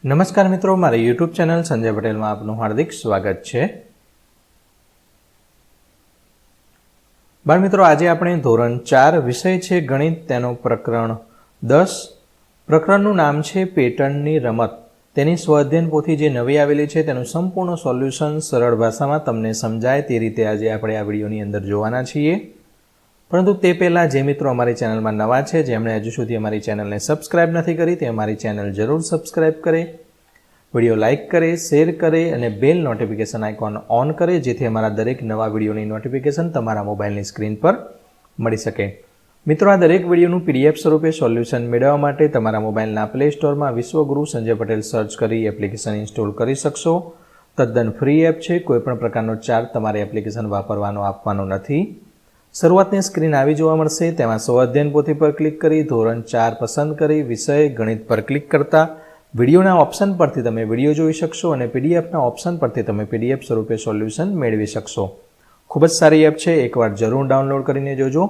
નમસ્કાર મિત્રો, મારી યુટ્યુબ ચેનલ સંજય પટેલમાં આપનું હાર્દિક સ્વાગત છે। બાળ મિત્રો, આજે આપણે ધોરણ 4 વિષય છે ગણિત, તેનું પ્રકરણ 10। પ્રકરણનું નામ છે પેટર્નની રમત। તેની સ્વઅધ્યયન પોથી જે નવી આવેલી છે તેનું સંપૂર્ણ સોલ્યુશન સરળ ભાષામાં તમને સમજાય તે રીતે આજે આપણે આ વિડીયોની અંદર જોવાના છીએ। પરંતુ તે પહેલાં જે મિત્રો અમારી ચેનલમાં નવા છે, જેમણે હજુ સુધી અમારી ચેનલને સબસ્ક્રાઇબ નથી કરી, તે અમારી ચેનલ જરૂર સબસ્ક્રાઇબ કરે, વિડીયો લાઇક કરે, શેર કરે અને બેલ નોટિફિકેશન આઇકોન ઓન કરે, જેથી અમારા દરેક નવા વિડીયોની નોટિફિકેશન તમારા મોબાઈલની સ્ક્રીન પર મળી શકે। મિત્રો, આ દરેક વિડીયોનું PDF સ્વરૂપે સોલ્યુશન મેળવવા માટે તમારા મોબાઈલના પ્લે સ્ટોરમાં વિશ્વગુરુ સંજય પટેલ સર્ચ કરી એપ્લિકેશન ઇન્સ્ટોલ કરી શકશો। તદ્દન ફ્રી એપ છે, કોઈપણ પ્રકારનો ચાર્જ તમારે એપ્લિકેશન વાપરવાનો આપવાનો નથી। શરૂઆતની સ્ક્રીન આવી જોવા મળશે, તેમાં સ્વઅધ્યયન પોથી પર ક્લિક કરી ધોરણ 4 પસંદ કરી વિષય ગણિત પર ક્લિક કરતા વિડીયોના ઓપ્શન પરથી તમે વિડીયો જોઈ શકશો અને પીડીએફના ઓપ્શન પરથી તમે PDF સ્વરૂપે સોલ્યુશન મેળવી શકશો। ખૂબ જ સારી એપ છે, એકવાર જરૂર ડાઉનલોડ કરીને જોજો।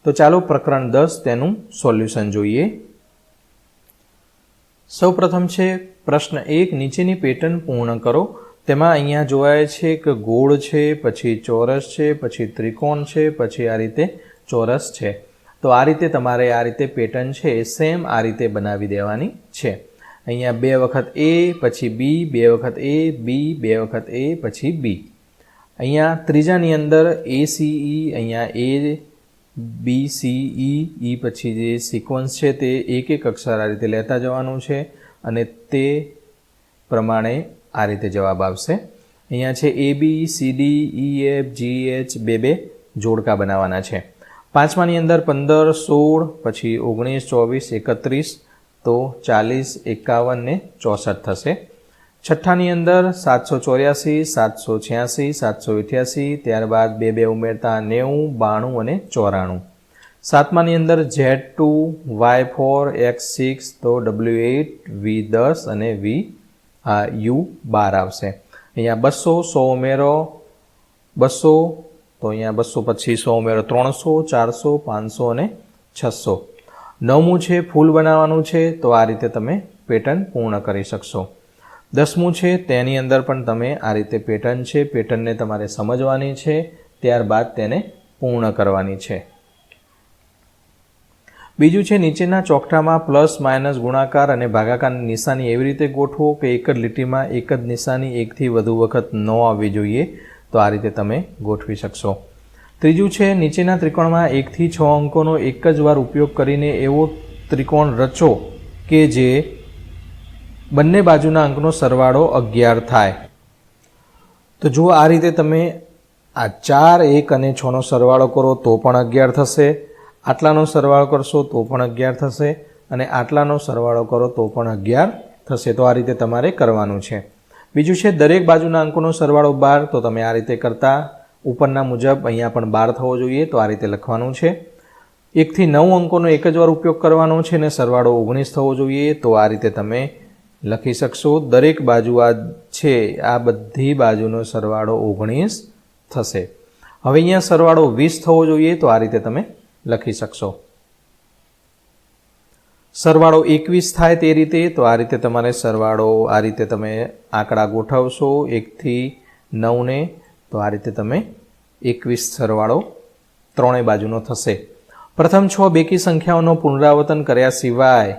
તો ચાલો પ્રકરણ 10 તેનું સોલ્યુશન જોઈએ। સૌપ્રથમ છે પ્રશ્ન 1, નીચેની પેટર્ન પૂર્ણ કરો। તેમાં અહીંયા જોવાય છે કે ગોળ છે, પછી ચોરસ છે, પછી ત્રિકોણ છે, પછી આ રીતે ચોરસ છે। તો આ રીતે તમારે આ રીતે પેટર્ન છે એ સેમ આ રીતે બનાવી દેવાની છે। અહીંયા 2 વખત A, પછી B, 2 વખત A, B, 2 વખત A, પછી B। અહીંયા ત્રીજાની અંદર ACE, અહીંયા A, B, C, E પછી જે સિક્વન્સ છે તે એક એક અક્ષર આ રીતે લેતા જવાનું છે અને તે પ્રમાણે આ રીતે જવાબ આવશે। અહીંયા છે AB, CD, EF, GH 2 જોડકા બનાવવાના છે। પાંચમાની અંદર 15, 16, પછી 19, 24, 31, તો 40, 51 ને 64 થશે। છઠ્ઠાની અંદર 784, 786, 788, ત્યારબાદ 2 2 ઉમેરતા 90, 92 અને 94। સાતમાની અંદર Z2, Y4, X6, તો W8, V10 અને U12 આવશે। અહીંયા 200, 100 ઉમેરો 200, તો અહીંયા 200 પછી 100 ઉમેરો 300, 400, 500 અને 600। નવમું છે ફૂલ બનાવવાનું છે, તો આ રીતે તમે પેટર્ન પૂર્ણ કરી શકશો। 10મું છે તેની અંદર પણ તમે આ રીતે પેટર્ન છે, પેટર્નને તમારે સમજવાની છે, ત્યારબાદ તેને પૂર્ણ કરવાની છે। બીજું છે નીચેના ચોકઠામાં પ્લસ, માઇનસ, ગુણાકાર અને ભાગાકારની નિશાની એવી રીતે ગોઠવો કે એક જ લીટીમાં એક જ નિશાની એકથી વધુ વખત ન આવવી જોઈએ, તો આ રીતે તમે ગોઠવી શકશો। ત્રીજું છે નીચેના ત્રિકોણમાં 1 થી 6 અંકોનો એક જ વાર ઉપયોગ કરીને એવો ત્રિકોણ રચો કે જે બંને બાજુના અંકનો સરવાળો 11 થાય। તો જો આ રીતે તમે આ 4, 1 અને 6નો સરવાળો કરો તો પણ 11 થશે, આટલાનો સરવાળો કરશો તો પણ 11 થશે અને આટલાનો સરવાળો કરો તો પણ 11 થશે। તો આ રીતે તમારે કરવાનું છે। બીજું છે દરેક બાજુના અંકોનો સરવાળો 12, તો તમે આ રીતે કરતા ઉપરના મુજબ અહીંયા પણ 12 થવો જોઈએ, તો આ રીતે લખવાનું છે। 1 થી 9 અંકોનો એક જ વાર ઉપયોગ કરવાનો છે અને સરવાળો 19 થવો જોઈએ, તો આ રીતે તમે લખી શકશો। દરેક બાજુ આ છે, આ બધી બાજુનો સરવાળો 19 થશે। હવે અહીંયા સરવાળો 20 થવો જોઈએ, તો આ રીતે તમે લખી શકશો। સરવાળો 21 થાય તે રીતે, તો આ રીતે તમારે સરવાળો આ રીતે તમે આંકડા ગોઠવશો 1 થી 9 ને, તો આ રીતે તમે 21 સરવાળો ત્રણેય બાજુનો થશે। પ્રથમ 6 બેકી સંખ્યાઓનો પુનરાવર્તન કર્યા સિવાય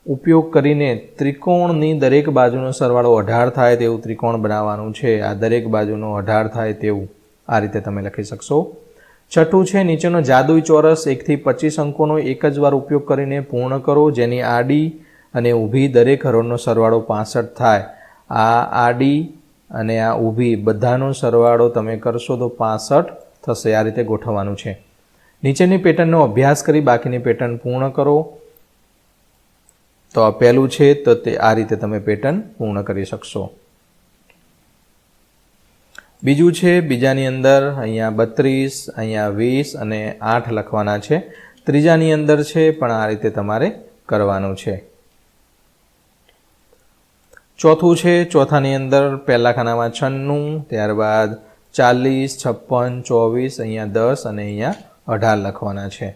ઉપયોગ કરીને ત્રિકોણની દરેક બાજુનો સરવાળો 18 થાય તેવું ત્રિકોણ બનાવવાનું છે। આ દરેક બાજુનો 18 થાય તેવું આ રીતે તમે લખી શકશો। છઠ્ઠું છે નીચેનો જાદુઈ ચોરસ 1 થી 25 અંકોનો એક જ વાર ઉપયોગ કરીને પૂર્ણ કરો, જેની આડી અને ઊભી દરેક હરોળનો સરવાળો 65 થાય। આ આડી અને આ ઊભી બધાનો સરવાળો તમે કરશો તો 65 થશે। આ રીતે ગોઠવવાનું છે। નીચેની પેટર્નનો અભ્યાસ કરી બાકીની પેટર્ન પૂર્ણ કરો। તો આ પહેલું છે, તો તે આ રીતે તમે પેટર્ન પૂર્ણ કરી શકશો। બીજું છે બીજાની અંદર અહીંયા 32, અહીંયા 20 અને 8 લખવાના છે। ત્રીજાની અંદર છે પણ આ રીતે તમારે કરવાનું છે। ચોથું છે, ચોથાની અંદર પહેલા ખાનામાં 96, ત્યારબાદ 40, 56, 24, અહીંયા 10 અને અહીંયા 18 લખવાના છે।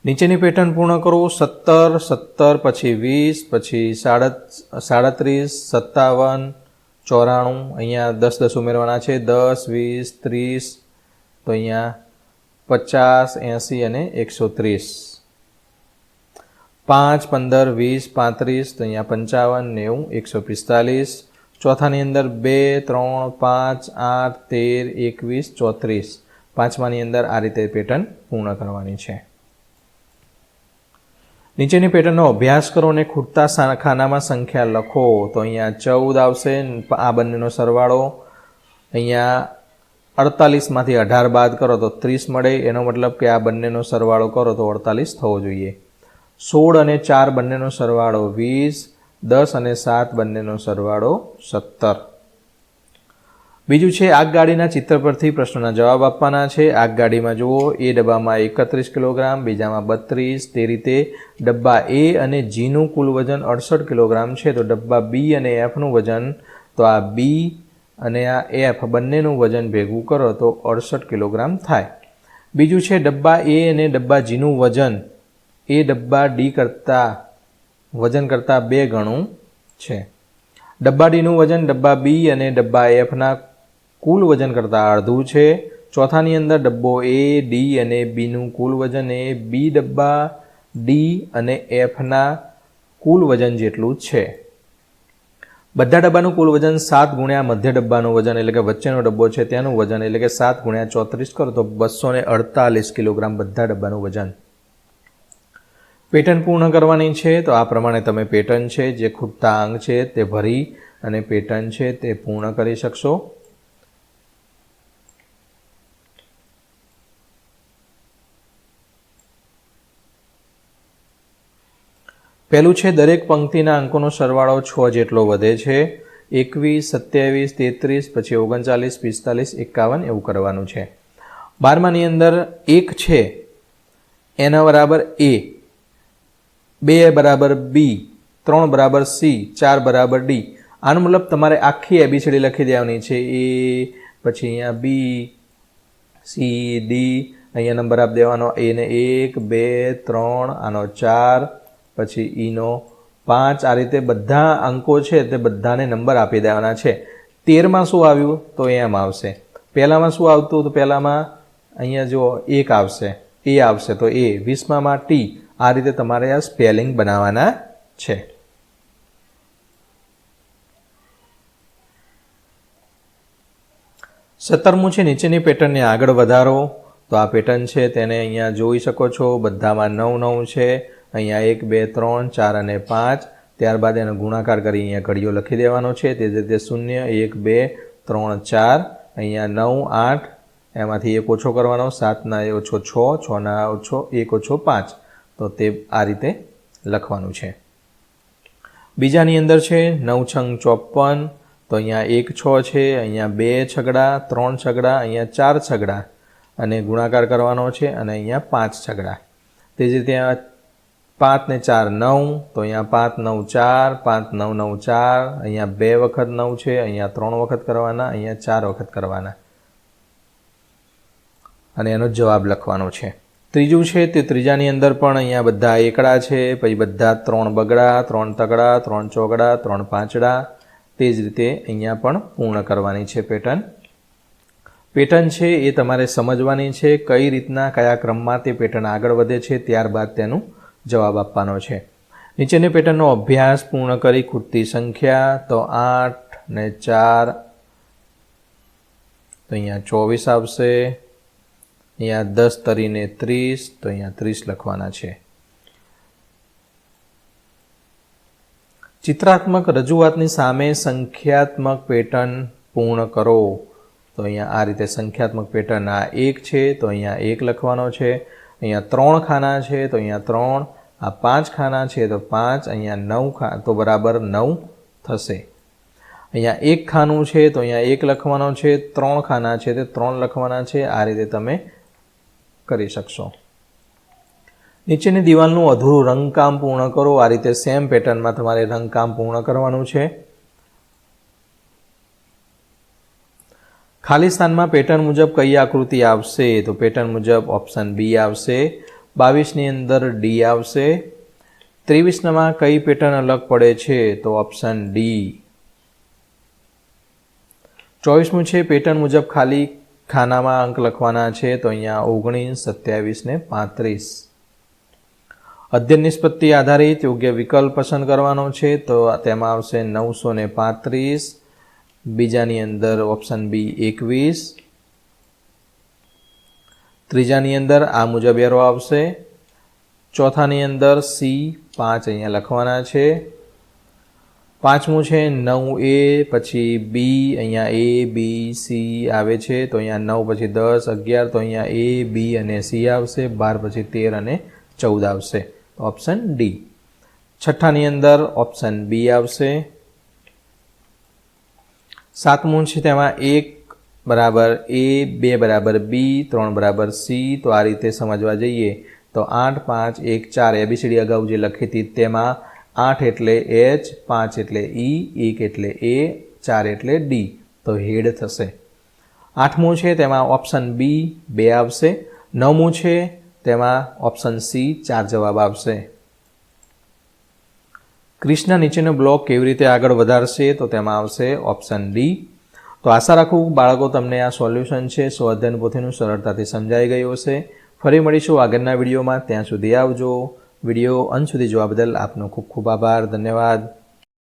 નીચેની પેટર્ન પૂર્ણ કરો. 17, 17 પછી 20, પછી 37, 57, 94. અહીંયા 10 10 ઉમેરવાના છે. 10, 20, 30, તો અહીંયા 50, 80 અને 130. 5, 15, 20, 35, તો અહીંયા 55, 90, 145. ચોથાની અંદર 2, 3, 5, 8, 13, 21, 34. પાંચમાની અંદર આ રીતે પેટર્ન પૂર્ણ કરવાની છે. નીચેની પેટર્નનો અભ્યાસ કરો અને ખૂટતા ખાનામાં સંખ્યા લખો. તો અહીંયા 14 આવશે. આ બંનેનો સરવાળો અહીંયા 48માંથી 18 બાદ કરો તો 30 મળે. એનો મતલબ કે આ બંનેનો સરવાળો કરો તો 48 થવો જોઈએ. 16 અને 4 બંનેનો સરવાળો 20, 10 અને 7 બંનેનો સરવાળો 17. બીજું છે આગગાડીના ચિત્ર પરથી પ્રશ્નોના જવાબ આપવાના છે. આગગાડીમાં જુઓ, એ ડબ્બામાં 31 કિલોગ્રામ, બીજામાં 32. તે રીતે ડબ્બા એ અને જીનું કુલ વજન 68 કિલોગ્રામ છે. તો ડબ્બા બી અને એફનું વજન, તો આ બી અને આ એફ બંનેનું વજન ભેગું કરો તો 68 કિલોગ્રામ થાય. બીજું છે ડબ્બા એ અને ડબ્બા જીનું વજન એ ડબ્બા ડી વજન કરતાં 2 ગણું છે. ડબ્બા ડીનું વજન ડબ્બા બી અને ડબ્બા એફના કુલ વજન કરતાં અડધું છે. ચોથાની અંદર ડબ્બો એ, ડી અને બીનું કુલ વજન એ બી ડબ્બા ડી અને એફના કુલ વજન જેટલું છે. બધા ડબ્બાનું કુલ વજન 7 ગુણ્યા મધ્ય ડબ્બાનું વજન એટલે કે વચ્ચેનો ડબ્બો છે તેનું વજન એટલે કે 7 ગુણ્યા 34 કરો તો 248 કિલોગ્રામ બધા ડબ્બાનું વજન. પેટર્ન પૂર્ણ કરવાની છે. તો આ પ્રમાણે તમે પેટર્ન છે જે ખૂટતા અંક છે તે ભરી અને પેટર્ન છે તે પૂર્ણ કરી શકશો. પહેલું છે દરેક પંક્તિના અંકોનો સરવાળો 6 જેટલો વધે છે. 21, 27, 33, પછી 39, 45, 51 એવું કરવાનું છે. 12માની અંદર 1 છે એના બરાબર એ, 2 બરાબર બી, 3 બરાબર સી, 4 બરાબર ડી. આનો મતલબ તમારે આખી એબીસીડી લખી દેવાની છે. એ પછી અહીંયા બી, સી, ડી, અહીંયા નંબર આપી દેવાનો. એને 1, 2, 3, આનો 4, પછી ઈનો 5. આ રીતે બધા અંકો છે તે બધાને નંબર આપી દેવાના છે. 13માં શું આવ્યું તો એમ આવશે. પહેલામાં શું આવતું તો પહેલામાં અહીંયા જો 1 આવશે, એ આવશે તો એ. 20માં ટી. આ રીતે તમારે આ સ્પેલિંગ બનાવવાના છે. સત્તરમું છે નીચેની પેટર્નને આગળ વધારો. તો આ પેટર્ન છે તેને અહીંયા જોઈ શકો છો. બધામાં 9 9 છે. અહીંયા 1, 2, 3, 4 અને 5. ત્યારબાદ એનો ગુણાકાર કરી અહીંયા ઘડીઓ લખી દેવાનો છે. તે જ રીતે 0, 1, 2, 3, 4. અહીંયા 9, 8. એમાંથી 1 ઓછો કરવાનો. 7ના ઓછો 6, 6ના ઓછો 1 ઓછો 5. તો તે આ રીતે લખવાનું છે. બીજાની અંદર છે 9 છંગ 54. તો અહીંયા 1 6 છે, અહીંયા 2 છગડા, 3 છગડા, અહીંયા 4 છગડા અને ગુણાકાર કરવાનો છે અને અહીંયા 5 છગડા. તે જ રીતે 5 ને 4 9. તો અહીંયા 5 9 4, 5 9 9 4. અહીંયા 2 વખત 9 છે, અહીંયા 3 વખત કરવાના, અહીંયા 4 વખત કરવાના અને એનો જવાબ લખવાનો છે. ત્રીજું છે તે ત્રીજાની અંદર પણ અહીંયા બધા એકડા છે, પછી બધા 3 બગડા, 3 તગડા, 3 ચોગડા, 3 પાંચડા. તે જ રીતે અહીંયા પણ પૂર્ણ કરવાની છે પેટર્ન. પેટર્ન છે એ તમારે સમજવાની છે કઈ રીતના કયા ક્રમમાં તે પેટર્ન આગળ વધે છે, ત્યારબાદ તેનું જવાબ આપવાનો છે. નીચેની પેટર્નનો અભ્યાસ પૂર્ણ કરી ખૂટતી સંખ્યા. તો 8 ને 4, તો અહીંયા 24 આવશે. અહીંયા 10 તરીને 30, તો અહીંયા 30 લખવાના છે. ચિત્રાત્મક રજૂઆતની સામે સંખ્યાત્મક પેટર્ન પૂર્ણ કરો. તો અહીંયા આ રીતે સંખ્યાત્મક પેટર્ન આ 1 છે, તો અહીંયા 1 લખવાનો છે. અહીંયા 3 ખાના છે, તો અહીંયા 3. આ 5 ખાના છે, તો 5. અહીંયા 9 તો બરાબર 9 થશે. અહીંયા 1 ખાનું છે, તો અહીંયા 1 લખવાનો છે. 3 ખાના છે, તો 3 લખવાના છે. આ રીતે તમે કરી શકશો. નીચેની દિવાલનું અધૂરું રંગકામ પૂર્ણ કરો. આ રીતે સેમ પેટર્નમાં તમારે રંગકામ પૂર્ણ કરવાનું છે. ખાલી સ્થાનમાં પેટર્ન મુજબ કઈ આકૃતિ આવશે? તો પેટર્ન મુજબ ઓપ્શન બી આવશે. 22ની અંદર ડી આવશે. 23માં કઈ પેટર્ન અલગ પડે છે? તો ઓપ્શન ડી. 24મું છે પેટર્ન મુજબ ખાલી ખાનામાં અંક લખવાના છે, તો અહીંયા 19, 27 ને 35. અધ્યયન નિષ્પત્તિ આધારિત યોગ્ય વિકલ્પ પસંદ કરવાનો છે, તો તેમાં આવશે 935. બીજાની અંદર ઓપ્શન બી 21. ત્રીજાની અંદર આ મુજબ એરો આવશે. ચોથાની અંદર સી 5 અહીંયા લખવાના છે. પાંચમું છે 9A, પછી બી, અહીંયા એ બી સી આવે છે, તો અહીંયા 9 પછી 10, 11, તો અહીંયા એ બી અને સી આવશે. 12 પછી 13 અને 14 આવશે, ઓપ્શન ડી. છઠ્ઠાની અંદર ઓપ્શન બી આવશે. સાતમું છે તેમાં 1 બરાબર એ, 2 બરાબર બી, 3 બરાબર સી. તો આ રીતે સમજવા જઈએ તો 8, 5, 1, 4 એબીસીડી અગાઉ જે લખી હતી તેમાં 8 એટલે એચ, 5 એટલે ઈ, 1 એટલે એ, 4 એટલે ડી, તો હેડ થશે. આઠમું છે તેમાં ઓપ્શન બી 2 આવશે. નવમું છે તેમાં ઓપ્શન સી 4 જવાબ આવશે. ક્રિષ્ના નીચેનો બ્લોક કેવી રીતે આગળ વધારશે? તો તેમાં આવશે ઓપ્શન ડી. તો આશા રાખું બાળકો તમને આ સોલ્યુશન છે સ્વાધ્યાયન પોથીનું સરળતાથી સમજાઈ ગયું હશે. ફરી મળીશું આગળના વિડીયોમાં. ત્યાં સુધી આવજો. વિડીયો અંત સુધી જોવા બદલ આપનો ખૂબ ખૂબ આભાર. ધન્યવાદ.